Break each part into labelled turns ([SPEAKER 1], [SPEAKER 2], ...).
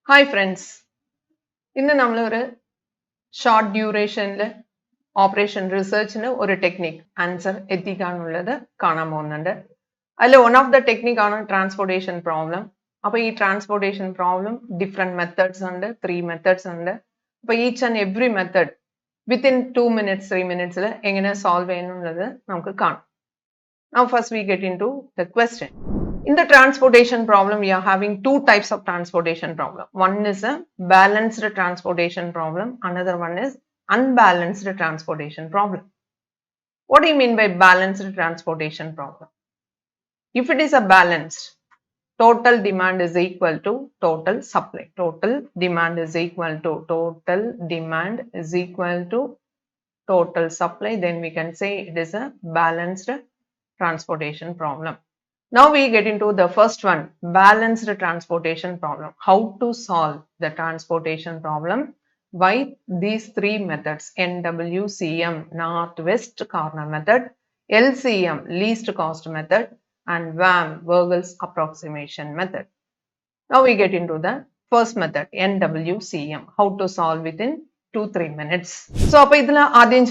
[SPEAKER 1] Hi friends, in the short duration operation research or technique answer one of the technique on transportation problem. Transportation problem different methods under 3 methods under. Each and every method within 2 minutes 3 minutes solve Now first we get into the question. In the transportation problem, we are having two types of transportation problem. One is a balanced transportation problem. Another one is unbalanced transportation problem. What do you mean by balanced transportation problem? If it is a balanced, total demand is equal to total supply. Total demand is equal to total supply. Then we can say it is a balanced transportation problem. Now we get into the first one, balanced transportation problem. How to solve the transportation problem by these three methods: NWCM, northwest corner method, LCM, least cost method, and VAM, Vogel's approximation method. Now we get into the first method, NWCM, how to solve within 2-3 minutes. So, this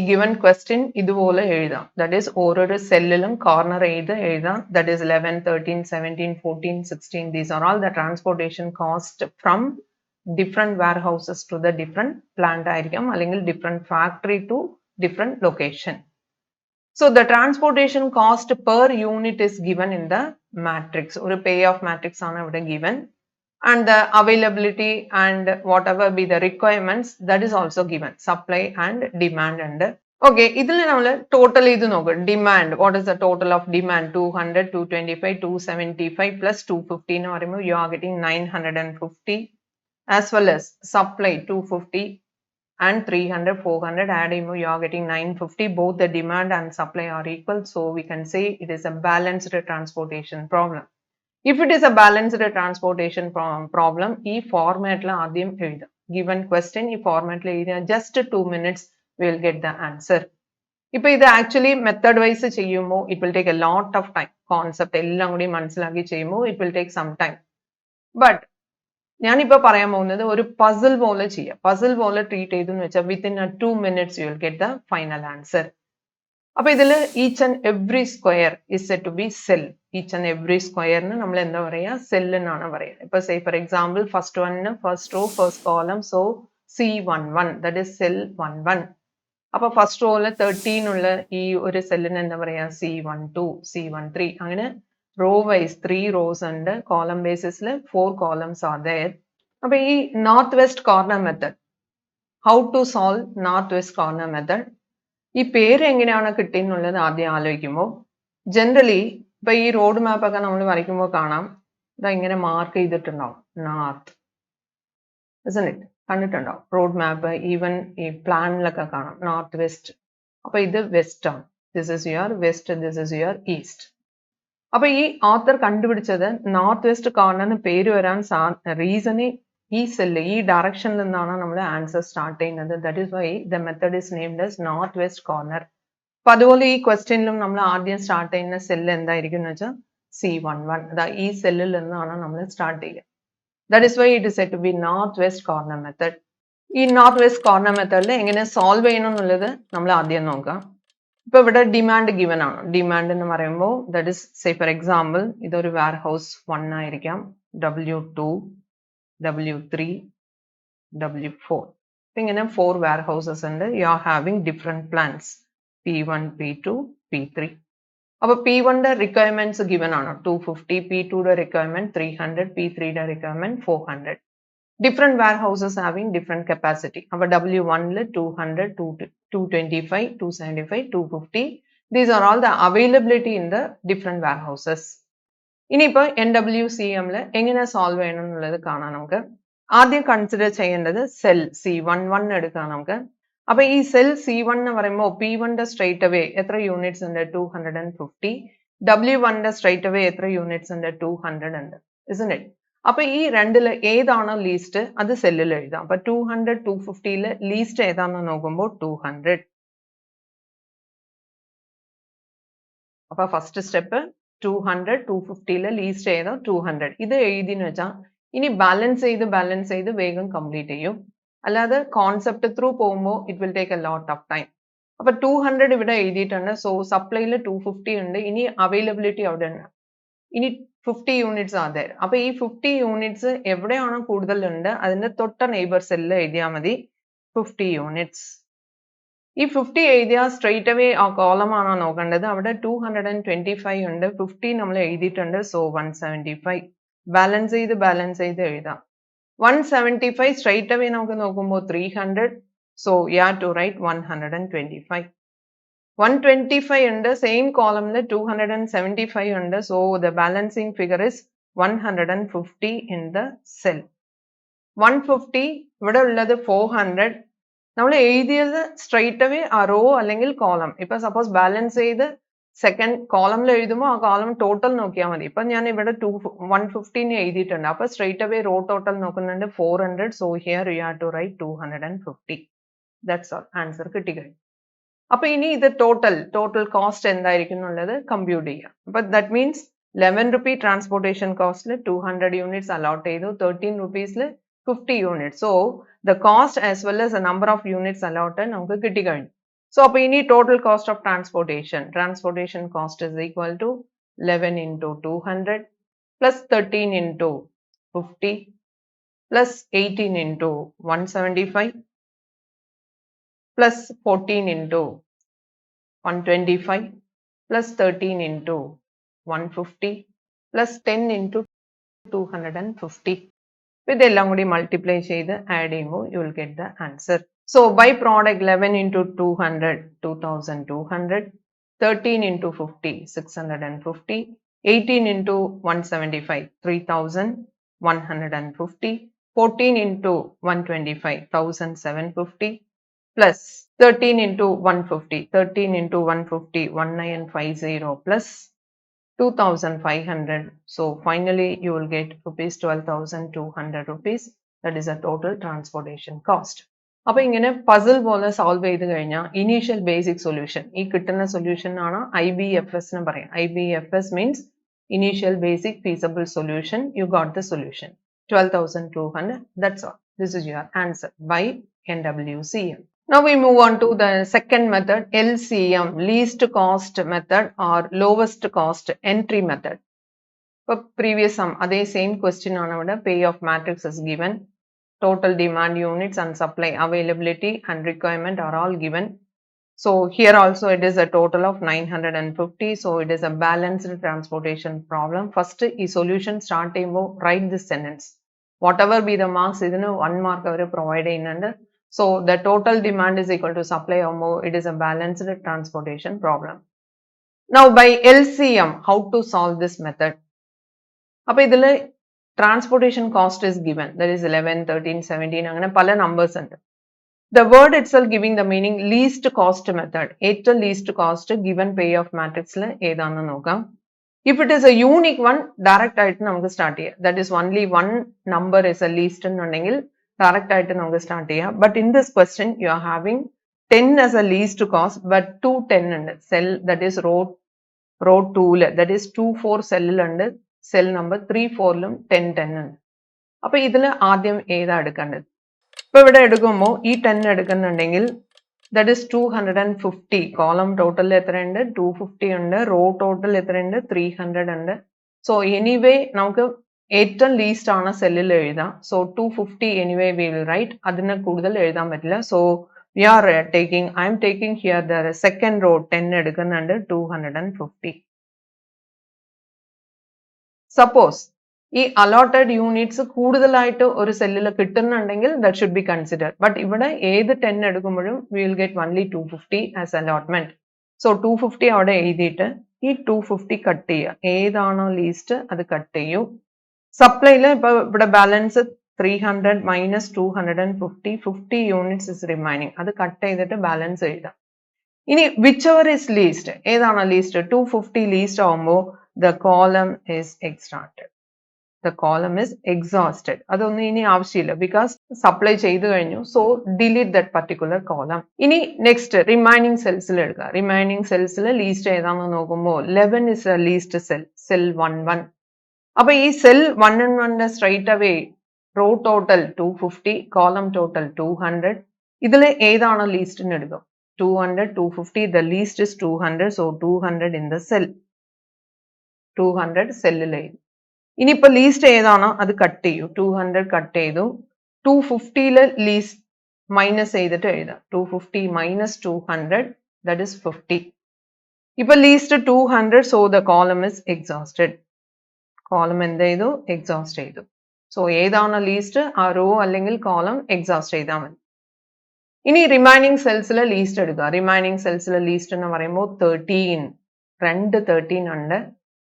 [SPEAKER 1] given question that is over cell corner that is 11, 13, 17, 14, 16. These are all the transportation cost from different warehouses to the different plant different factory to different location. So the transportation cost per unit is given in the matrix or a payoff matrix on given, and the availability and whatever be the requirements that is also given, supply and demand. And okay, idile total demand. What is the total of demand? 200, 225, 275 plus 250 you are getting 950, as well as supply 250 and 300, 400 add you are getting 950. Both the demand and supply are equal, so we can say it is a balanced transportation problem. If it is a balanced transportation problem, this format given question, this format just 2 minutes we will get the answer. If this actually method wise it will take a lot of time. Concept it will take some time. But puzzle treat within 2 minutes you will get the final answer. Each and every square is said to be cell. Each and every square cell. Say for example, first row, first column, so C11, that is cell 11. First row 13 cell C12, C13. Row wise 3 rows and column basis 4 columns are there. Northwest corner method. How to solve northwest corner method? ഈ പേര് എങ്ങനെയാണ് കിട്ടിയെന്നുള്ളത് ആദ്യം ആലോചിക്കുമ്പോൾ generally ഇപ്പൊ ഈ road map ഒക്കെ നമ്മൾ വരയ്ക്കുമ്പോൾ കാണാം ഇതാ ഇങ്ങനെ മാർക്ക് ചെയ്തിട്ടുണ്ടാവും നോർത്ത്, isn't it? കണ്ടിട്ടുണ്ടാവും റോഡ് മാപ്പ്, ഈവൻ ഈ പ്ലാനിലൊക്കെ കാണാം നോർത്ത് വെസ്റ്റ്. അപ്പൊ ഇത് വെസ്റ്റ് ആണ്, this is your west, this is your east. അപ്പൊ ഈ ഓത്തർ കണ്ടുപിടിച്ചത് നോർത്ത് വെസ്റ്റ് കോർണറിന് പേര് വരാൻ റീസണേ ഈ സെല്ല് ഈ ഡയറക്ഷനിൽ നിന്നാണ് നമ്മൾ ആൻസർ സ്റ്റാർട്ട് ചെയ്യുന്നത്. That is why the method is named as north west corner. അപ്പൊ അതുപോലെ ഈ ക്വസ്റ്റ്യനിലും നമ്മൾ ആദ്യം സ്റ്റാർട്ട് ചെയ്യുന്ന സെല്ല് എന്തായിരിക്കും എന്ന് വെച്ചാൽ C11. അതാ ഈ സെല്ലിൽ നിന്നാണ് നമ്മൾ സ്റ്റാർട്ട് ചെയ്യുക. That is why it is said to be north west corner method. ഈ നോർത്ത് വെസ്റ്റ് കോർണർ മെത്തഡിൽ എങ്ങനെ സോൾവ് ചെയ്യണം എന്നുള്ളത് നമ്മൾ ആദ്യം നോക്കാം. ഇപ്പൊ ഇവിടെ ഡിമാൻഡ് ഗിവൻ ആണ്. ഡിമാൻഡ് എന്ന് പറയുമ്പോൾ that is say for example ഇതൊരു വെയർ ഹൗസ് 1 ആയിരിക്കാം, W2, W3, W4. ഇങ്ങനെ 4 warehouses ഉണ്ട്. You are having different plans P1, P2, P3. അപ്പോൾ P1 requirements given ആണ് 250, P2 requirement 300, P3 requirement 400. Different warehouses having different capacity. Our W1 200, 225, 275, 250. These are all the availability in the different warehouses. ഇനിയിപ്പോൾ NWCM എങ്ങനെ solve ചെയ്യണം എന്നുള്ളത് കാണാം. നമുക്ക് ആദ്യം consider ചെയ്യേണ്ടത് സെൽ C11 എടുക്കാം നമുക്ക്. അപ്പൊ ഈ സെൽ C1 എന്ന് പറയുമ്പോൾ P1 സ്ട്രേറ്റ് അവേ എത്ര യൂണിറ്റ്സ് ഉണ്ട്? 250. W1 സ്ട്രേറ്റ് അവേ എത്ര യൂണിറ്റ്സ് ഉണ്ട്? 200 ഉണ്ട്, isn't it? അപ്പൊ ഈ രണ്ടില് ഏതാണോ ലീസ്റ്റ് അത് സെല്ലിൽ എഴുതാം. അപ്പൊ 200, 250 ലീസ്റ്റ് ഏതാണെന്ന് നോക്കുമ്പോൾ 200. അപ്പൊ ഫസ്റ്റ് സ്റ്റെപ്പ് 200, 250 ലീസ്റ്റ് ഏതോ 200. ഇത് എഴുതിയെന്ന് വെച്ചാൽ ഇനി ബാലൻസ് ചെയ്ത് വേഗം കംപ്ലീറ്റ് ചെയ്യും. അല്ലാതെ കോൺസെപ്റ്റ് ത്രൂ പോകുമ്പോൾ it will take a lot of time. അപ്പൊ 200 ഇവിടെ എഴുതിയിട്ടുണ്ട്. സോ സപ്ലൈയിൽ 250 ഉണ്ട്. ഇനി അവൈലബിലിറ്റി അവിടെ ഉണ്ട്. ഇനി 50 യൂണിറ്റ്സ് ആണ് there. അപ്പൊ ഈ 50 യൂണിറ്റ്സ് എവിടെയാണോ കൂടുതലുണ്ട് അതിന്റെ തൊട്ട നെയ്ബർ സെല്ലിൽ എഴുതിയാൽ മതി 50 യൂണിറ്റ്സ്. ഈ 50 എഴുതിയാൽ സ്ട്രെയിറ്റ് അവേ ആ കോളം ആണോ നോക്കേണ്ടത്. അവിടെ 225 ഉണ്ട്. 50 നമ്മൾ എഴുതിയിട്ടുണ്ട്. സോ 175. ബാലൻസ് ചെയ്ത് എഴുതാം. 175 സ്ട്രെയിറ്റ് അവേ നമുക്ക് നോക്കുമ്പോൾ 300. So you have to write 125. 125 ഉണ്ട്. സെയിം കോളമിൽ 275 ഉണ്ട്. So the balancing figure is 150 in the cell. 150 ഇവിടെ ഉള്ളത് 400. നമ്മൾ എഴുതിയത് സ്ട്രെയിറ്റ് അവേ ആ റോ അല്ലെങ്കിൽ കോളം. ഇപ്പൊ സപ്പോസ് ബാലൻസ് ചെയ്ത് സെക്കൻഡ് കോളമിൽ എഴുതുമ്പോൾ ആ കോളം ടോട്ടൽ നോക്കിയാൽ മതി. ഇപ്പൊ ഞാൻ ഇവിടെ 150 എഴുതിയിട്ടുണ്ട്. അപ്പൊ സ്ട്രെയിറ്റ് അവേ റോ ടോട്ടൽ നോക്കുന്നുണ്ട് 400. So here you have to write 250. That's all. Answer കിട്ടിക്കഴിഞ്ഞു. അപ്പൊ ഇനി ഇത് ടോട്ടൽ കോസ്റ്റ് എന്തായിരിക്കും എന്നുള്ളത് കമ്പ്യൂട്ട് ചെയ്യാം. അപ്പൊ ദാറ്റ് മീൻസ് 11 rupee ട്രാൻസ്പോർട്ടേഷൻ കോസ്റ്റിൽ 200 യൂണിറ്റ്സ് അലോട്ട് ചെയ്തു. 13 rupeesൽ 50 units. So the cost as well as the number of units allot നമുക്ക് കിട്ടിക്കഴിഞ്ഞു. സോ അപ്പൊ ഇനി total cost of transportation cost is equal to 11 into 200 plus 13 into 50 plus 18 into 175 plus 14 into 125 plus 13 into 150 plus 10 into 250. ഇതെല്ലാം കൂടി multiply ചെയ്ത് add ചെയ്യുമ്പോൾ you will get the answer. So by product 11 into 200 2200, 13 into 50 650, 18 into 175 3150, 14 into 125 1750 plus 13 into 150 1950 plus 2500. So finally you will get rupees 12,200 rupees. That is a total transportation cost. അപ്പൊ ഇങ്ങനെ puzzle പോലെ solve ചെയ്ത് കഴിഞ്ഞാൽ initial basic solution ഈ കിട്ടുന്ന solution ആണ് IBFS എന്ന് പറയാം. IBFS means initial basic feasible solution. You got the solution 12,200. That's all. This is your answer by NWCM. Now we move on to the second method, LCM, least cost method or lowest cost entry method. For previous sum, അതേ same question ആണ് അവിടെ. Pay of matrix is given. Total demand units and supply availability and requirement are all given. So here also it is a total of 950. So it is a balanced transportation problem. First, ഈ solution start ചെയ്യുമ്പോൾ write this sentence. Whatever be the marks, ഇതിന് 1 mark അവർ provide ചെയ്യുന്നുണ്ട്. So the total demand is equal to supply or more. It is a balanced transportation problem. Now by LCM, how to solve this method? Appo idile transportation cost is given. That is 11, 13, 17 അങ്ങനെ പല numbers ഉണ്ട്. The word itself giving the meaning least cost method. ഏറ്റവും least cost given pay of matrixൽ ഏതാണെന്ന് നോക്കാം. If it is a unique one, direct ആയിട്ട് നമുക്ക് start ചെയ്യാം. That is only one number is a least എന്നുണ്ടെങ്കിൽ direct ആയിട്ട് നമുക്ക് start ചെയ്യാം. But in this question, you are having 10 as a least cost, but 210 ഉണ്ട്. Cell that is row 2ല്, that is 24 സെല്ലിലുണ്ട്. സെൽ നമ്പർ 34ലും 10 ഉണ്ട്. അപ്പൊ ഇതിൽ ആദ്യം ഏതാ എടുക്കേണ്ടത്? ഇപ്പൊ ഇവിടെ എടുക്കുമ്പോൾ ഈ 10 എടുക്കുന്നുണ്ടെങ്കിൽ that is 250. കോളം ടോട്ടൽ എത്രയുണ്ട്? 250 ഉണ്ട്. റോ ടോട്ടൽ എത്രയുണ്ട്? 300 ഉണ്ട്. സോ എനിവേ നമുക്ക് ഏറ്റവും ലീസ്റ്റ് ആണ് സെല്ലിൽ എഴുതാം. So 250 anyway we will write. അതിന് കൂടുതൽ എഴുതാൻ പറ്റില്ല. So we are taking, I am taking here the second row 10 എടുക്കുന്നുണ്ട് 250. Suppose ഈ allotted units കൂടുതലായിട്ട് ഒരു സെല്ലിൽ കിട്ടുന്നുണ്ടെങ്കിൽ that should be considered. But ഇവിടെ ഏത് 10 എടുക്കുമ്പോഴും we will get only 250 as allotment. So 250 അവിടെ എഴുതിയിട്ട് ഈ 250 കട്ട് ചെയ്യുക. ഏതാണോ ലീസ്റ്റ് അത് കട്ട് ചെയ്യൂ. സപ്ലൈയിൽ ഇപ്പൊ ഇവിടെ balance 300 minus 250, 50 units is remaining. അത് കട്ട് ചെയ്തിട്ട് ബാലൻസ് എഴുതാം. ഇനി whichever is least, ഏതാണോ ലീസ്റ്റ്? 250 ലീസ്റ്റ് ആവുമ്പോൾ the column is extracted. The column is exhausted. അതൊന്നും ഇനി ആവശ്യമില്ല because സപ്ലൈ ചെയ്തു കഴിഞ്ഞു. So delete that particular column. ഇനി next remaining cellsൽ എടുക്കുക. remaining cellsൽ ലീസ്റ്റ് ഏതാണെന്ന് നോക്കുമ്പോൾ 11 is a least cell, cell 11. അപ്പോൾ ഈ cell 1 and 1 straight away row total 250 column total 200 ഇതിൽ ഏതാണ് ലീസ്റ്റ് എന്ന് എടുക്കുക 200 250 the least is 200 so 200 in the cell 200 സെല്ലിൽ എഴുതി ഇനിയിപ്പോൾ ലീസ്റ്റ് ഏതാണോ അത് കട്ട് ചെയ്യൂ 200 കട്ട് ചെയ്തു 250ൽ ലീസ്റ്റ് മൈനസ് ചെയ്തിട്ട് എഴുതാം 250 minus 200 that is 50 ഇപ്പോൾ least 200 so the column is exhausted column എന്ത് ചെയ്തു എക്സോസ്റ്റ് ചെയ്തു സോ ഏതാണ് ലീസ്റ്റ് ആ റോ അല്ലെങ്കിൽ കോളം എക്സോസ്റ്റ് ചെയ്താൽ മതി ഇനി റിമൈനിങ് സെൽസിലെ ലീസ്റ്റ് എടുക്കുക റിമൈനിങ് സെൽസിലെ ലീസ്റ്റ് എന്ന് പറയുമ്പോൾ 13 ഉണ്ട്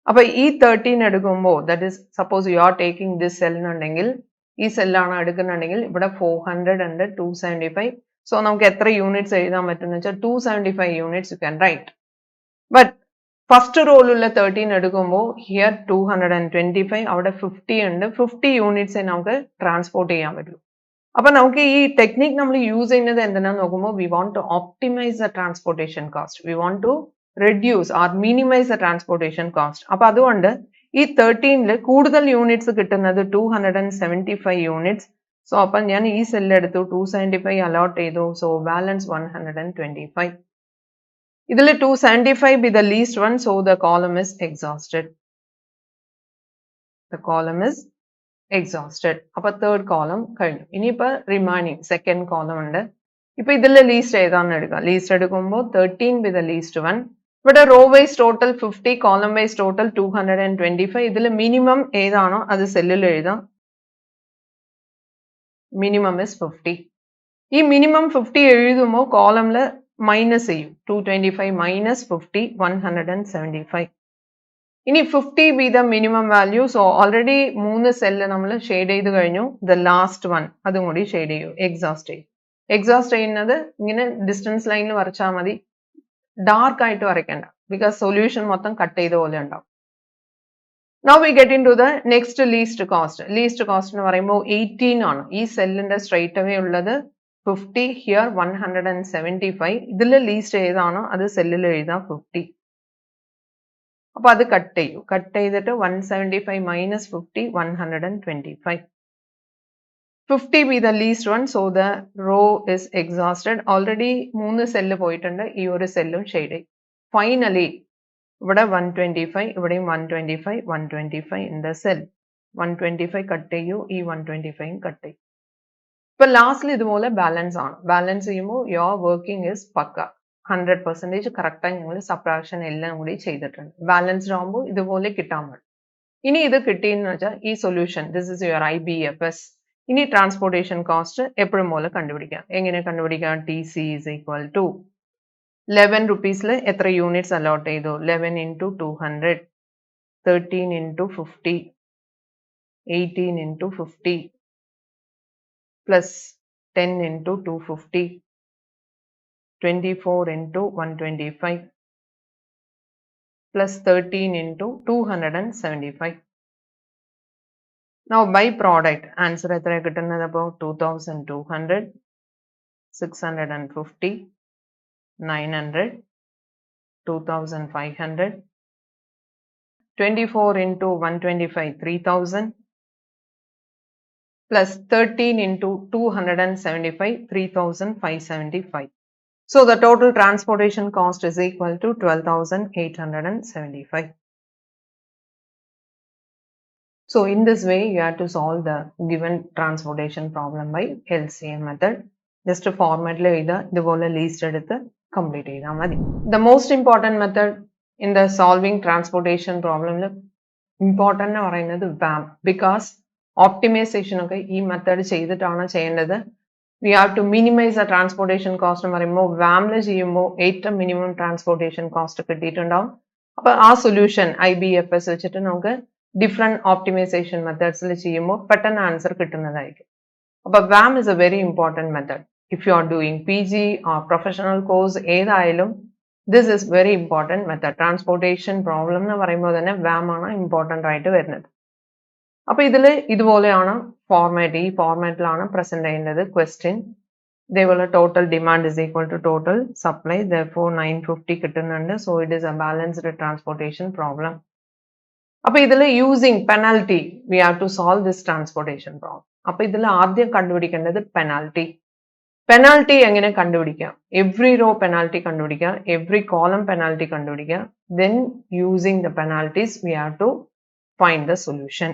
[SPEAKER 1] അപ്പോൾ ഈ 13 എടുക്കുമ്പോൾ that is suppose you are taking this cell എന്നുണ്ടെങ്കിൽ ഈ സെല്ലാണ് എടുക്കുന്നുണ്ടെങ്കിൽ ഇവിടെ 400 ഉണ്ട് 275 സോ നമുക്ക് എത്ര യൂണിറ്റ്സ് എഴുതാൻ പറ്റുമെന്ന് വെച്ചാൽ 275 units you can write but first റോയിലുള്ള 13 എടുക്കുമ്പോൾ ഹിയർ 225 അവിടെ 50 ഉണ്ട് 50 യൂണിറ്റ്സേ നമുക്ക് ട്രാൻസ്പോർട്ട് ചെയ്യാൻ പറ്റും അപ്പോൾ നമുക്ക് ഈ ടെക്നിക് നമ്മൾ യൂസ് ചെയ്യുന്നത് എന്തിനാന്ന് നോക്കുമ്പോൾ we want to optimise the transportation cost we want to reduce or minimise the transportation cost അപ്പോൾ അതുകൊണ്ട് ഈ 13ൽ കൂടുതൽ യൂണിറ്റ്സ് കിട്ടുന്നത് 275 യൂണിറ്റ്സ് സോ അപ്പം ഞാൻ ഈ സെല്ല് എടുത്തു 275 അലോട്ട് ചെയ്തു സോ ബാലൻസ് 125 ഇതിൽ 275 be the least one so the column is exhausted the column is exhausted അപ്പോൾ third column കഴിഞ്ഞു ഇനിയിപ്പോൾ റിമൈനിങ് സെക്കൻഡ് കോളം ഉണ്ട് ഇപ്പോൾ ഇതിലെ ലീസ്റ്റ് ഏതാണെന്ന് എടുക്കുക ലീസ്റ്റ് എടുക്കുമ്പോൾ 13 be the least one ഇവിടെ raw vice total 50 column vice total 225 ഇതിൽ മിനിമം ഏതാണോ അത് സെല്ലിൽ എഴുതാം മിനിമം is 50 ഈ മിനിമം 50 എഴുതുമ്പോൾ കോളമിൽ മൈനസ് ചെയ്യും 225 minus 50 175 ഇനി 50 be the minimum value so already 3 cell നമ്മൾ ഷെയ്ഡ് ചെയ്ത് കഴിഞ്ഞു the last one അതും കൂടി ഷെയ്ഡ് ചെയ്യൂ എക്സോസ്റ്റ് ചെയ്യും എക്സോസ്റ്റ് ചെയ്യുന്നത് ഇങ്ങനെ ഡിസ്റ്റൻസ് ലൈനിൽ വരച്ചാൽ മതി ഡാർക്ക് ആയിട്ട് വരയ്ക്കണ്ട ബിക്കോസ് സൊല്യൂഷൻ മൊത്തം കട്ട് ചെയ്ത പോലെ ഉണ്ടാവും Now we get into the next least cost. Least cost എന്ന് പറയുമ്പോൾ 18 ആണ് ഈ സെല്ലിന്റെ സ്ട്രൈറ്റ് അവേ ഉള്ളത് 50 here 175 ഇതിൽ ലീസ്റ്റ് ഏതാണോ അത് സെല്ലിൽ എഴുതാം 50 അപ്പോൾ അത് കട്ട് ചെയ്യൂ കട്ട് ചെയ്തിട്ട് 175 minus 50 125 50 be the least one so the row is exhausted already 3 cell പോയിട്ടുണ്ട് ഈ ഒരു സെല്ലും ഷെയ്ഡ് ചെയ്യും ഫൈനലി ഇവിടെ 125 ഇവിടെയും 125 125 in the cell 125 കട്ട് ചെയ്യൂ ഈ 125 കട്ട് ചെയ്യും ഇപ്പോൾ ലാസ്റ്റിൽ ഇതുപോലെ ബാലൻസ് ആണ് ബാലൻസ് ചെയ്യുമ്പോൾ യുവർ വർക്കിംഗ് ഇസ് പക്ക 100% കറക്റ്റായി ഞങ്ങൾ സബ്ട്രാക്ഷൻ എല്ലാം കൂടി ചെയ്തിട്ടുണ്ട് ബാലൻസ്ഡ് ആകുമ്പോൾ ഇതുപോലെ കിട്ടാൻ മതി ഇനി ഇത് കിട്ടിയെന്ന് വെച്ചാൽ ഈ solution this is your IBFS ഇനി ട്രാൻസ്പോർട്ടേഷൻ കോസ്റ്റ് എപ്പോഴും പോലെ കണ്ടുപിടിക്കാം എങ്ങനെ കണ്ടുപിടിക്കാം TC is equal to 11 rupeesൽ എത്ര യൂണിറ്റ്സ് അലോട്ട് ചെയ്തു 11 into 200 13 into 50 18 into 50 plus 10 into 250 24 into 125 plus 13 into 275 now by product answer എത്ര കിട്ടുന്നത് അപ്പോൾ 2200 650 900 2500 24 into 125 3000 plus 13 into 275 3575 so the total transportation cost is equal to 12,875 so in this way you have to solve the given transportation problem by LCM method just format la ida idupole list eduthu complete ചെയ്താൽ മതി the most important method in the solving transportation problem important എന്ന് പറയുന്നത് VAM because optimization ഒക്കെ ഈ method ചെയ്തിട്ടാണ് ചെയ്യേണ്ടത് we have to minimize the transportation cost എന്ന് പറയുമ്പോൾ VAM ൽ ചെയ്യുമ്പോൾ ഏറ്റവും മിനിമം ട്രാൻസ്പോർട്ടേഷൻ കോസ്റ്റ് കിട്ടിയിട്ടുണ്ടാവും അപ്പോൾ ആ സൊല്യൂഷൻ IBFS വെച്ചിട്ട് നമുക്ക് ഡിഫറെന്റ് ഓപ്റ്റിമൈസേഷൻ മെത്തേഡ്സിൽ ചെയ്യുമ്പോൾ പെട്ടെന്ന് ആൻസർ കിട്ടുന്നതായിരിക്കും അപ്പോൾ VAM is a very important method if you are doing PG or professional course ഏതായാലും this is very important method transportation problem എന്ന് പറയുമ്പോൾ തന്നെ VAM ആണ് ഇമ്പോർട്ടൻ്റ് ആയിട്ട് വരുന്നത് അപ്പോൾ ഇതിൽ ഇതുപോലെയാണ് ഫോർമാറ്റ് ഈ ഫോർമാറ്റിലാണ് പ്രസന്റ് ചെയ്യേണ്ടത് ക്വസ്റ്റ്യൻ ഇതേപോലെ total demand is equal to total supply therefore 950 കിട്ടുന്നുണ്ട് so it is a balanced transportation problem അപ്പോൾ ഇതിൽ using penalty we have to solve this transportation problem. അപ്പോൾ ഇതിൽ ആദ്യം കണ്ടുപിടിക്കേണ്ടത് penalty. Penalty എങ്ങനെ കണ്ടുപിടിക്കാം? Every row penalty കണ്ടുപിടിക്കാം, every column penalty കണ്ടുപിടിക്കാം. Then using the penalties we have to find the solution.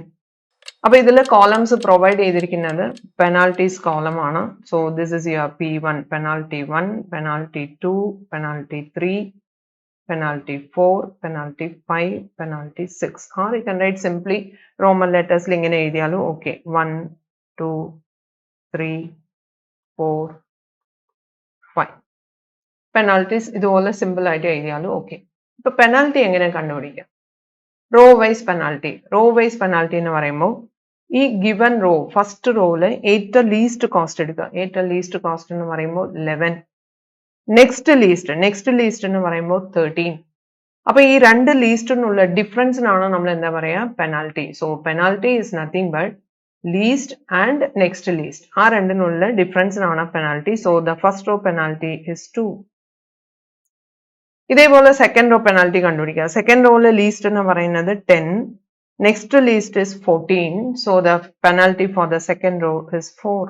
[SPEAKER 1] അപ്പോൾ ഇതിൽ columns provide ചെയ്തിരിക്കുന്നത് penalties column ആണ്. So this is your P1, penalty 1, penalty 2, penalty 3, penalty 4, penalty 5, penalty 6. Or you can write simply Roman letters ഇങ്ങനെ എഴുതിയാലും okay. 1, 2, 3, 4, 5. Penalties ഇതുപോലെ simple ആയിട്ട് എഴുതിയാലും okay. ഇപ്പോൾ പെനാൽറ്റി എങ്ങനെ കണ്ടുപിടിക്കാം? Raw vice penalty. Raw vice penalty എന്ന് പറയുമ്പോൾ ഈ ഗിവൻ റോ ഫസ്റ്റ് റോയില് ഏറ്റവും ലീസ്റ്റ് കോസ്റ്റ് എടുക്കുക. ഏറ്റവും ലീസ്റ്റ് കോസ്റ്റ് എന്ന് പറയുമ്പോൾ 11. നെക്സ്റ്റ് ലീസ്റ്റ് എന്ന് പറയുമ്പോൾ 13. അപ്പൊ ഈ രണ്ട് ലീസ്റ്റിനുള്ള ഡിഫറൻസിനാണ് നമ്മൾ എന്താ പറയാ penalty. So penalty is nothing but least and next least. ആ രണ്ടിനുള്ള ഡിഫറൻസിനാണ് penalty. So the first row penalty is 2. ഇതേപോലെ സെക്കൻഡ് റോ പെനാൽറ്റി കണ്ടുപിടിക്കുക. സെക്കൻഡ് റോയിലെ ലീസ്റ്റ് എന്ന് പറയുന്നത് 10. Next least is 14. So the penalty for the second row is 4.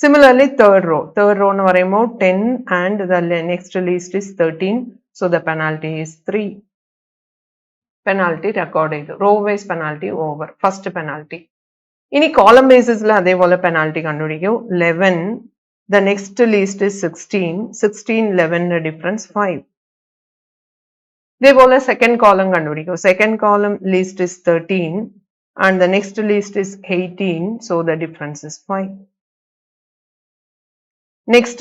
[SPEAKER 1] Similarly, third row എന്ന് പറയുമ്പോൾ 10 and the next list is 13. So the penalty is 3. Penalty record ചെയ്തു. Row wise penalty over. First penalty. ഇനി column basis അതേപോലെ penalty കണ്ടുപിടിക്കൂ. 11. The next list is 16. 16, 11 difference 5. ഇതേപോലെ second column കണ്ടുപിടിക്കൂ. Second column list is 13 and the next list is 18. So the difference is 5. Next,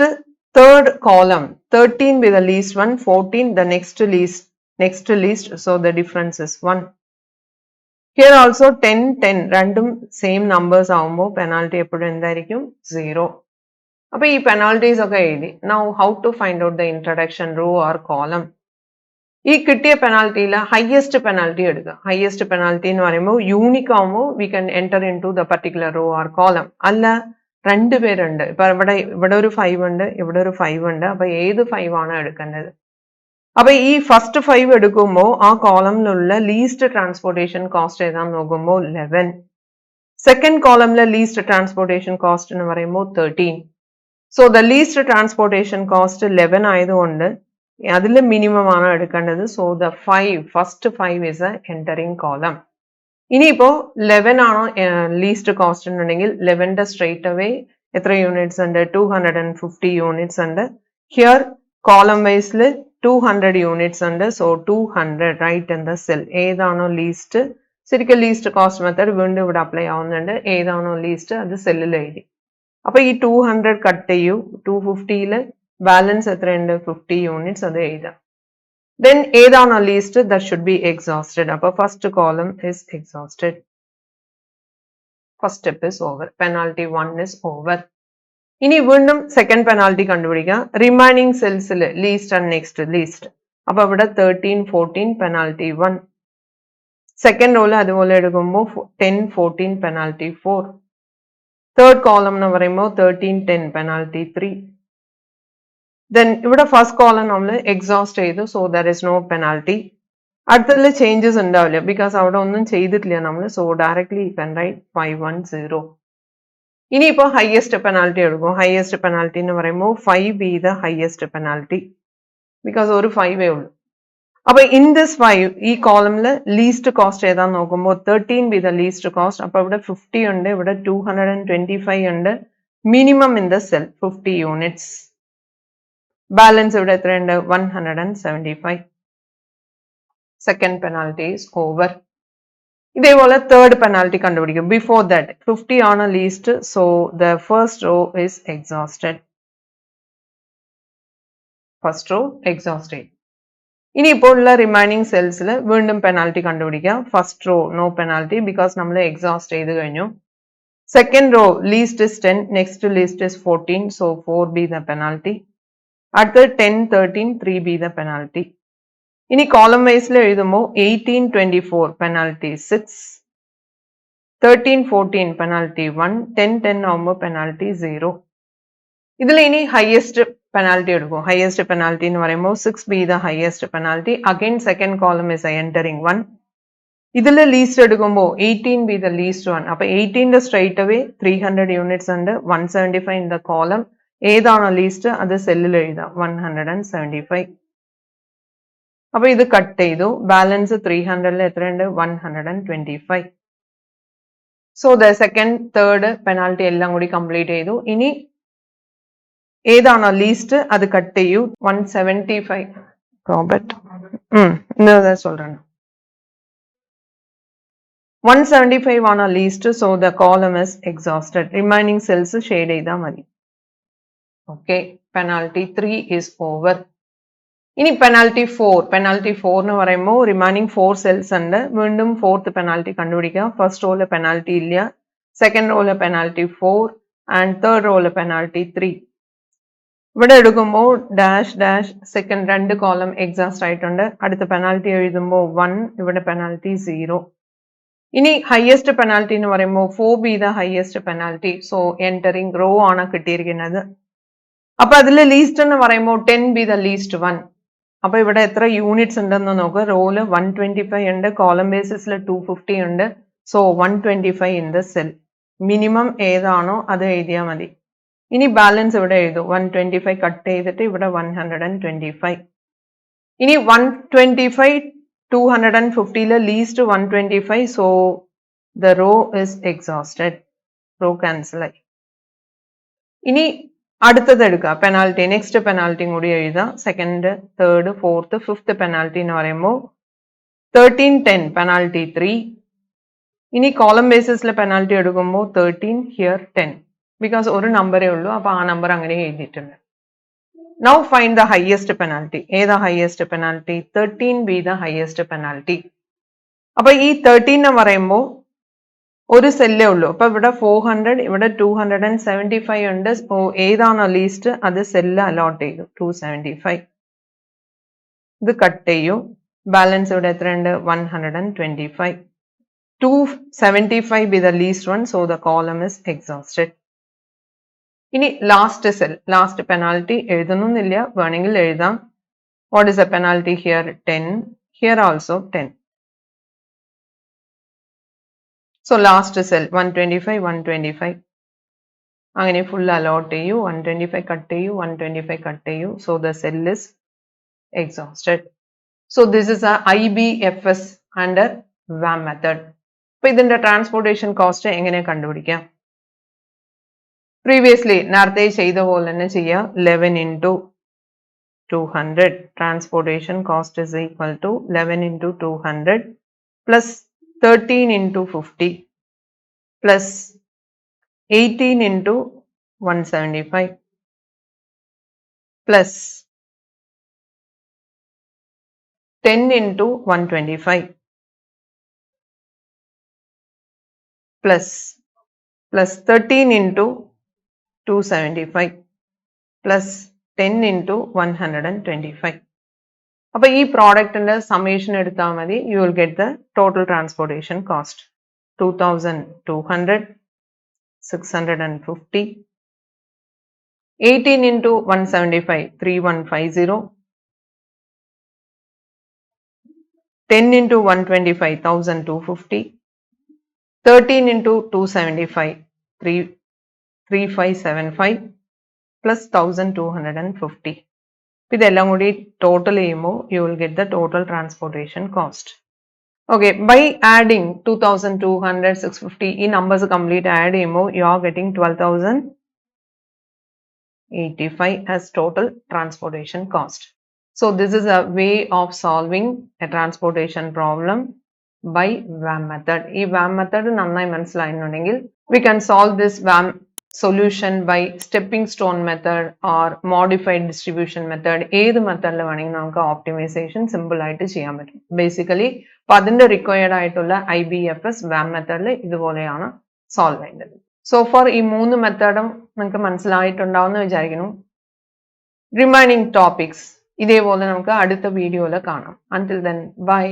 [SPEAKER 1] third column, 13 with the least one, 14 the next least, so the difference is 1. Here also 10, 10, random same numbers ആവുമ്പോൾ penalty എപ്പോഴും എന്തായിരിക്കും 0. അപ്പോൾ ഈ penalties ഒക്കെ എഴുതി. Now how to find out the introduction row or column? ഈ കിട്ടിയ പെനാൽറ്റിയിൽ highest penalty എടുക്കുക. ഹയസ്റ്റ് പെനാൽറ്റി എന്ന് പറയുമ്പോൾ യൂണിക് ആവുമ്പോൾ we can enter into the particular row or column. അല്ല രണ്ടുപേരുണ്ട്. ഇപ്പൊ ഇവിടെ ഒരു 5 ഉണ്ട്, ഇവിടെ ഒരു 5 ഉണ്ട്. അപ്പൊ ഏത് 5 ആണ് എടുക്കേണ്ടത്? അപ്പൊ ഈ ഫസ്റ്റ് 5 എടുക്കുമ്പോൾ ആ കോളമിലുള്ള ലീസ്റ്റ് ട്രാൻസ്പോർട്ടേഷൻ കോസ്റ്റ് ഏതാന്ന് നോക്കുമ്പോൾ 11. സെക്കൻഡ് കോളമിലെ ലീസ്റ്റ് ട്രാൻസ്പോർട്ടേഷൻ കോസ്റ്റ് എന്ന് പറയുമ്പോൾ 13. So the least transportation cost 11 ആയതുകൊണ്ട് അതിൽ മിനിമം ആണ് എടുക്കേണ്ടത്. So the first 5 is a entering column. ഇനിയിപ്പോ 11 ആണോ ലീസ്റ്റ് കോസ്റ്റ് ഉണ്ടെങ്കിൽ 11ന്റെ സ്ട്രേറ്റ് അവേ എത്ര യൂണിറ്റ്സ് ഉണ്ട്? 250 യൂണിറ്റ്സ് ഉണ്ട്. ഹിയർ കോളം വൈസിൽ 200 യൂണിറ്റ്സ് ഉണ്ട്. So 200 write in the cell. ഏതാണോ ലീസ്റ്റ്, ശരിക്കും ലീസ്റ്റ് കോസ്റ്റ് മെത്തേഡ് വീണ്ടും ഇവിടെ അപ്ലൈ ആവുന്നുണ്ട്. ഏതാണോ ലീസ്റ്റ് അത് സെല്ലിൽ എഴുതി. അപ്പൊ ഈ 200 കട്ട് ചെയ്യൂ. 250യിൽ ബാലൻസ് എത്രയുണ്ട്? 50 യൂണിറ്റ്സ് അത് എഴുതാം. Then ഏതാണോ least that should be exhausted. അപ്പോൾ first column is exhausted. First step is over. Penalty 1 is over. ഇനി വീണ്ടും സെക്കൻഡ് പെനാൽറ്റി കണ്ടുപിടിക്കുക. റിമൈനിങ് സെൽസിൽ ലീസ്റ്റ് ആൻഡ് നെക്സ്റ്റ് ലീസ്റ്റ്. അപ്പൊ ഇവിടെ 13, 14 പെനാൽറ്റി 1. സെക്കൻഡ് റോയിൽ അതുപോലെ എടുക്കുമ്പോൾ 10, 14 പെനാൽറ്റി 4. തേർഡ് കോളം എന്ന് പറയുമ്പോൾ 13, 10 പെനാൽറ്റി 3. Then ഇവിടെ ഫസ്റ്റ് കോളം നമ്മൾ എക്സോസ്റ്റ് ചെയ്തു. So there is no penalty. അടുത്തതിൽ ചേഞ്ചസ് ഉണ്ടാവില്ല ബിക്കോസ് അവിടെ ഒന്നും ചെയ്തിട്ടില്ല നമ്മൾ. So directly you can write 510. ഇനിയിപ്പോൾ ഹയസ്റ്റ് പെനാൽറ്റി എടുക്കും. ഹയസ്റ്റ് പെനാൽറ്റി എന്ന് പറയുമ്പോൾ 5 be the highest penalty because ഒരു 5 ഉള്ളൂ. അപ്പൊ ഇൻ ദിസ് 5 ഈ കോളമിൽ ലീസ്റ്റ് കോസ്റ്റ് ഏതാന്ന് നോക്കുമ്പോൾ 13 ബി ദ ലീസ്റ്റ് കോസ്റ്റ്. അപ്പൊ ഇവിടെ 50 ഉണ്ട്, ഇവിടെ 225 ഉണ്ട്. Minimum in the cell 50 units. Balance ഇവിടെ എത്രയുണ്ട്? 175. Second penalty is over. ഇതേപോലെ തേർഡ് പെനാൽറ്റി കണ്ടുപിടിക്കും. ബിഫോർ ദാറ്റ് 50 ആണ് least. So the first row is exhausted. First row exhausted. ഇനിയിപ്പോൾ ഉള്ള റിമൈനിങ് സെൽസിൽ വീണ്ടും പെനാൽറ്റി കണ്ടുപിടിക്കാം. First row no penalty because നമ്മൾ എക്സോസ്റ്റ് ചെയ്ത് കഴിഞ്ഞു. Second row least is 10, next least is 14. So 4 be the penalty. അടുത്തത് 10, 13, 3 ബി ദ പെനാൽറ്റി. ഇനി കോളം വൈസിൽ എഴുതുമ്പോൾ 18, 24 പെനാൽറ്റി 6, 13, 14 പെനാൽറ്റി 1, 10, 10 ആവുമ്പോൾ പെനാൽറ്റി 0. ഇതിൽ ഇനി ഹയസ്റ്റ് പെനാൽറ്റി എടുക്കും. ഹയസ്റ്റ് പെനാൽറ്റി എന്ന് പറയുമ്പോൾ 6 B the highest penalty. Again second column is entering 1. ഇതിൽ ലീസ്റ്റ് എടുക്കുമ്പോൾ 18 be the least one. അപ്പോൾ 18 straight away 300 units ഉണ്ട്, 175 in the column. ഏതാണോ ലീസ്റ്റ് അത് സെല്ലിൽ എഴുതാം, 175. അപ്പോൾ ഇത് കട്ട് ചെയ്തു, ബാലൻസ് 300ൽ എത്രയുണ്ട്, 125. So the second third penalty എല്ലാം കൂടി കംപ്ലീറ്റ് ചെയ്തു. ഇനി ഏതാണോ ലീസ്റ്റ് അത് കട്ട് ചെയ്യൂ, 175. റോബർട്ട് ഇന്ന് சொல்றேன். 175 ആണ് least, so the column is exhausted. Remaining cells shade ചെയ്താൽ മതി. Okay, penalty 3 is over. ഇനി penalty 4. Penalty 4 എന്ന് പറയുമ്പോൾ remaining 4 cells ഉണ്ട്. വീണ്ടും fourth penalty കണ്ടുപിടിക്കുക. First row ലെ penalty ഇല്ല, second row ലെ penalty 4 and third row ലെ penalty 3. ഇവിടെ എടുക്കുമ്പോൾ ഡാഷ് ഡാഷ് സെക്കൻഡ് രണ്ട് കോളം എക്സാസ്റ്റ് ആയിട്ടുണ്ട്. അടുത്ത പെനാൽറ്റി എഴുതുമ്പോൾ 1, ഇവിടെ പെനാൽറ്റി 0. ഇനി ഹയസ്റ്റ് പെനാൽറ്റി എന്ന് പറയുമ്പോൾ 4 be the highest penalty. So entering row ആണ് കിട്ടിയിരിക്കുന്നത്. അപ്പൊ അതിൽ ലീസ്റ്റ് എന്ന് പറയുമ്പോൾ 10 be the least one. അപ്പൊ ഇവിടെ എത്ര യൂണിറ്റ്സ് ഉണ്ടെന്ന് നോക്കുക. റോയില് 125 ഉണ്ട്, കോളം ബേസിസിൽ 250 ഉണ്ട്. So 125 in the cell. Minimum ഏതാണോ അത് എഴുതിയാൽ മതി. ഇനി ബാലൻസ് ഇവിടെ എഴുതു, 125 കട്ട് ചെയ്തിട്ട് ഇവിടെ 125. ഇനി 125 250ലെ least 125. So the row is exhausted, row cancel ആയി. ഇനി അടുത്തത് എടുക്കുക, പെനാൽറ്റി. നെക്സ്റ്റ് പെനാൽറ്റിയും കൂടി എഴുതാം. Second, third, fourth, fifth penalty എന്ന് പറയുമ്പോൾ 13 10 പെനാൽറ്റി 3. ഇനി കോളം ബേസിസിലെ പെനാൽറ്റി എടുക്കുമ്പോൾ 13 ഹിയർ 10. ബിക്കോസ് ഒരു നമ്പറേ ഉള്ളൂ, അപ്പൊ ആ നമ്പർ അങ്ങനെ എഴുതിയിട്ടുണ്ട്. Now find the highest penalty. ഏതാ highest penalty? 13 be the highest penalty. അപ്പൊ ഈ 13 എന്ന് പറയുമ്പോൾ ഒരു സെല്ലേ ഉള്ളൂ. അപ്പൊ ഇവിടെ 400, ഇവിടെ 275 ഉണ്ട്. ഏതാണോ ലീസ്റ്റ് അത് സെല്ല് അലോട്ട് ചെയ്തു, 275. ഇത് കട്ട് ചെയ്യൂ, ബാലൻസ് ഇവിടെ എത്രയുണ്ട്, 125. 275 be the least one, so the column is exhausted. ഇനി ലാസ്റ്റ് സെൽ, ലാസ്റ്റ് പെനാൽറ്റി എഴുതുന്നില്ല, വേണമെങ്കിൽ എഴുതാം. What is the penalty here? 10. Here also 10. So last cell 125 125 അങ്ങനെ ഫുൾ അലോട്ട് ചെയ്യൂ. 125 കട്ട് ചെയ്യൂ, 125 കട്ട് ചെയ്യൂ. So the cell is exhausted. So this is IBFS under VAM method. അപ്പൊ ഇതിന്റെ ട്രാൻസ്പോർട്ടേഷൻ കോസ്റ്റ് എങ്ങനെ കണ്ടുപിടിക്കാം? പ്രീവിയസ്ലി നേരത്തെ ചെയ്ത പോലെ തന്നെ ചെയ്യാം. 11 into 200 transportation cost is equal to 11 into 200 plus 13 into 50 plus 18 into 175 plus 10 into 125 plus 13 into 275 plus 10 into 125. അപ്പോൾ ഈ പ്രോഡക്റ്റിന്റെ സമ്മേഷൻ എടുത്താൽ മതി. U will get the total transportation cost 2200, 650, 18 into 175 3150, 10 into 125 1250, 13 into 275 3575 plus 1250. ഇതെല്ലാം കൂടി ടോട്ടൽ ചെയ്യുമ്പോൾ you will get the total transportation cost. Okay, by adding 2200, 650 ഈ numbers complete add ചെയ്യുമ്പോൾ you are getting 12,085 as total transportation cost. So this is a way of solving a transportation problem by VAM method. ഈ VAM method നന്നായി മനസ്സിലായിട്ടുണ്ടെങ്കിൽ we can solve this VAM solution by stepping stone method or modified distribution method. ഏത് മെത്തേഡിൽ വേണമെങ്കിൽ നമുക്ക് optimisation simple ആയിട്ട് ചെയ്യാൻ പറ്റും. Basically അപ്പോൾ അതിന്റെ റിക്വയർഡ് ആയിട്ടുള്ള IBFS VAM മെത്തേഡിൽ ഇതുപോലെയാണ് സോൾവ് ചെയ്യേണ്ടത്. സോ ഫോർ ഈ 3 മെത്തേഡും നിങ്ങൾക്ക് മനസ്സിലായിട്ടുണ്ടാവുമെന്ന് വിചാരിക്കുന്നു. റിമൈനിങ് ടോപ്പിക്സ് ഇതേപോലെ നമുക്ക് അടുത്ത വീഡിയോയിൽ കാണാം. Until then, bye.